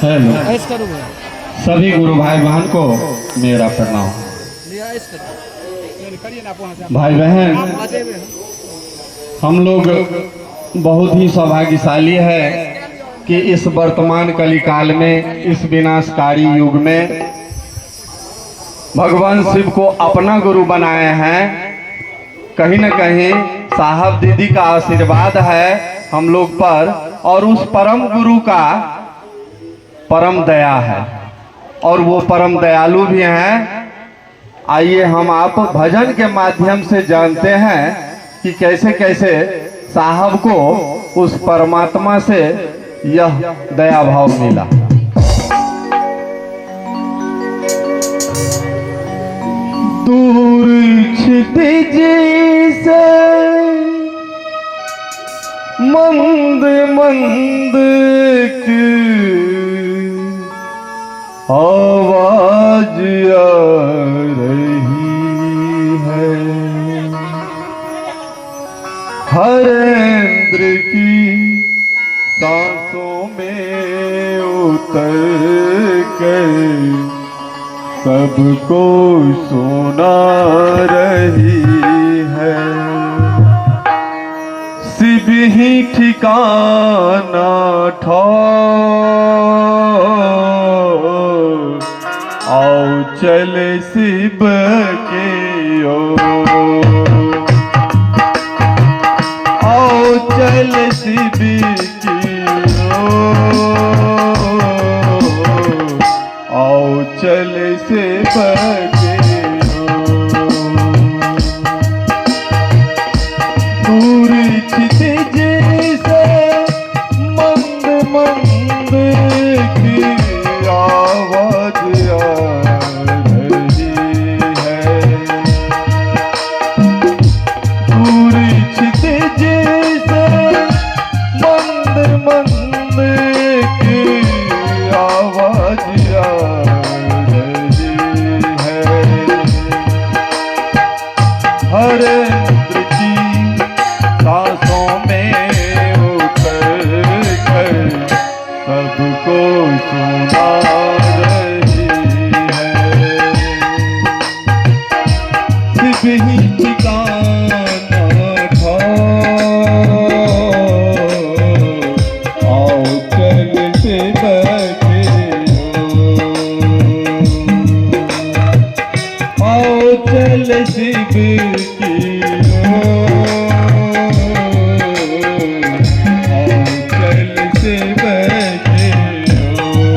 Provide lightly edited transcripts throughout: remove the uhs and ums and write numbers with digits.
Hello, सभी गुरु भाई बहन को मेरा प्रणाम। भाई बहन, हम लोग बहुत ही सौभाग्यशाली है कि इस वर्तमान कलिकाल में, इस विनाशकारी युग में भगवान शिव को अपना गुरु बनाए हैं। कहीं न कहीं साहब दीदी का आशीर्वाद है हम लोग पर, और उस परम गुरु का परम दया है, और वो परम दयालु भी हैं। आइए हम आप भजन के माध्यम से जानते हैं कि कैसे कैसे साहब को उस परमात्मा से यह दया भाव मिला। दूर क्षितिज से मंद मंद की आवाज आ रही है, हरेंद्र की सांसों में उतर कर सबको सुना रही है। शिव ही ठिकाना ठौर, आओ चले शिव के ओर, आओ चले शिव की ओर, आओ चले शिव के ओर। दूर क्षितिज से मंद मंद की आवाज आ रही है, दूर क्षितिज से मंद मंद की आवाज आ रही है, हरेंद्र की सांसों में उतर कर सबको सुना रही है। शिव ही ठिकाना ठौर, आओ चल शिव के ओर, आओ चल शिव की ओर, आओ चल शिव के ओर।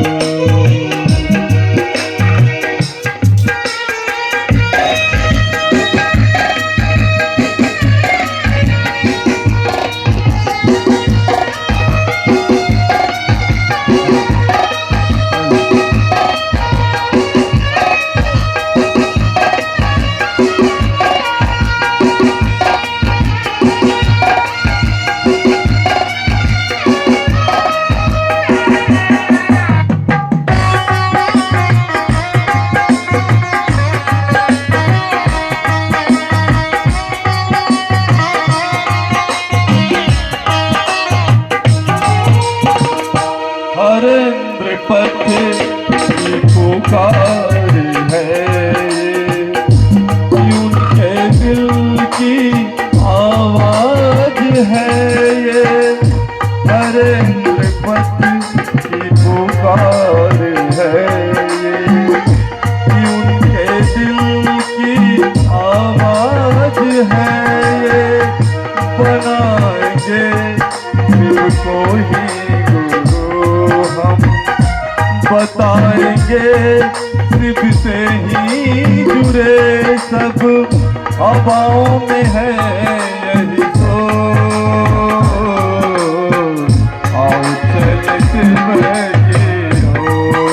हरेंद्र पथ की पुकार है, उनके दिल की आवाज है ये, हरेंद्र पथ की पुकार है ये, उनके दिल की आवाज है ये, बनाएंगे दिल को ही बताएंगे, शिव से ही जुड़े सब हवाओं में है यही सोच, आओ चले शिव के ओर,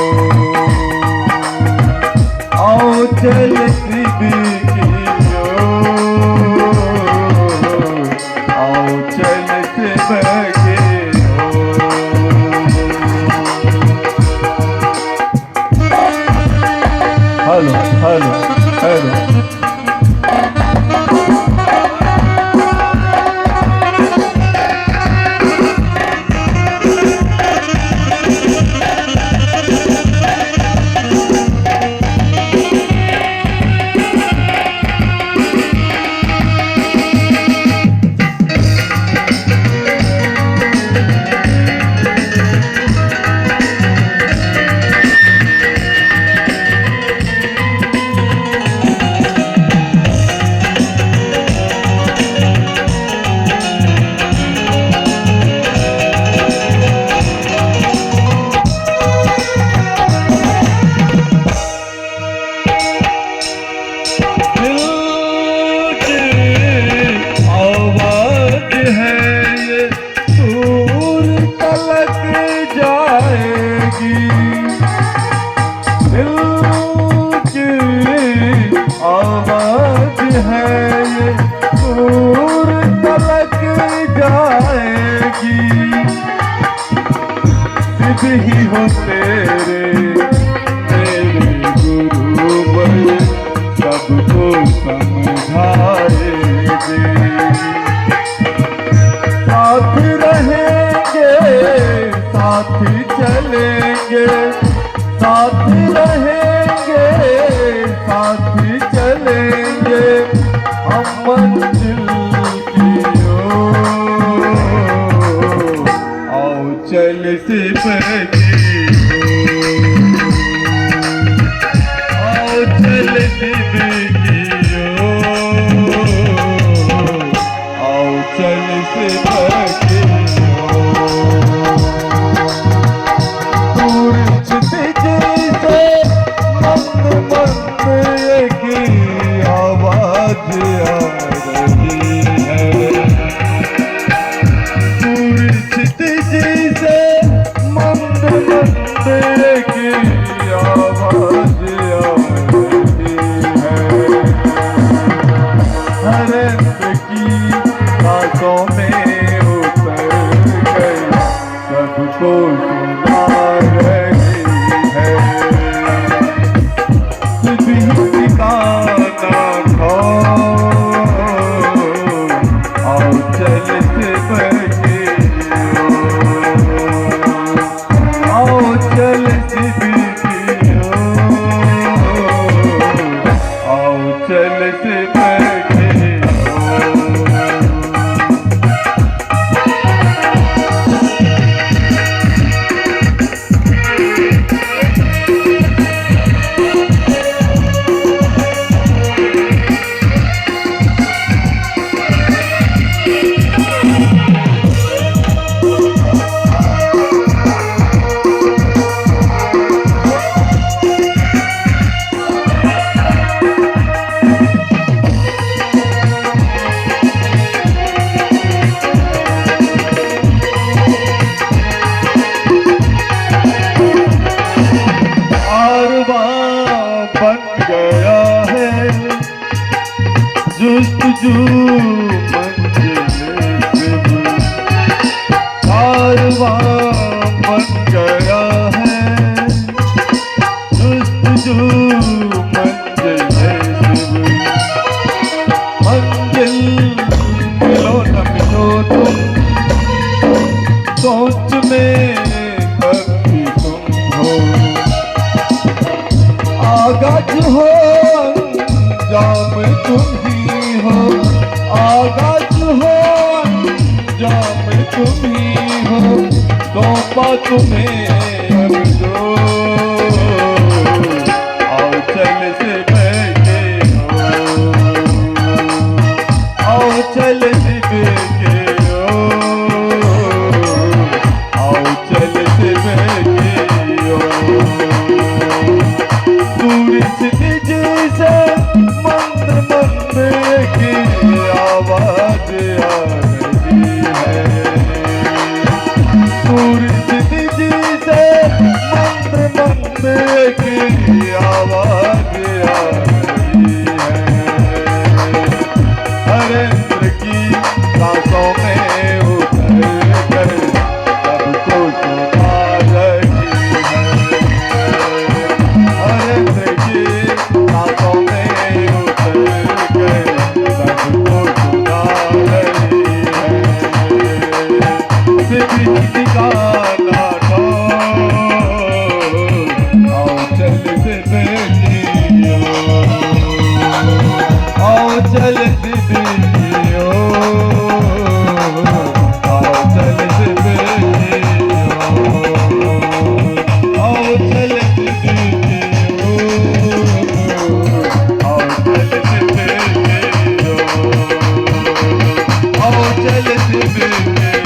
आओ चले शिव की ओर, आओ चले शिव के ओर। हेलो हेलो हेलो, की दिल की आवाज है ये दूर तलक जाएगी। सिद्ध ही हो तेरे गुरु सबको समझाएंगे। साथ रहेंगे साथ चलेंगे, साथ रहेंगे साथ चलेंगे हम मंजिल की ओर। आओ चल से बची चल दिवियो, आओ चल से बचियो। दूर छित जैसे मंद मंद एक आवाज आ रही है। दूर छित जैसे मंद मंद एक आवाज हरेंद्र की बातों में उतर गई सबको सुना रही है। भी गाना खो आओ चल से बचियो, आओ चल से बचियो, आओ चल से जुस्तजू मंजिल कारवां बन गया है। जुस्तजू मंजिल मंजिल मिलो न मिलो तुम सोच में कभी तुम हो। आगाज हो अंजाम तुम ही हो, आगाज हो अंजाम तुम ही हो। सौंपा तुम्हें अब जो आओ चल से बैठे हो, आओ चल से बैठे हो, आओ चल से बैठे हो। दूर से जैसे मंद मंद की आवाज आ रही है। दूर से जैसे मंद मंद की आवाज आ रही है। हरेंद्र की सांसों में उतर कर सबको सुना रही है। हरेंद्र की सांसों में उतर कर सबको सुना रही है। सिद्धि का नाटो आओ चल से बचियो, आओ चल से बचियो, आओ चल से बचियो, आओ चल से बचियो, आओ चल से बचियो, आओ चल से बचियो।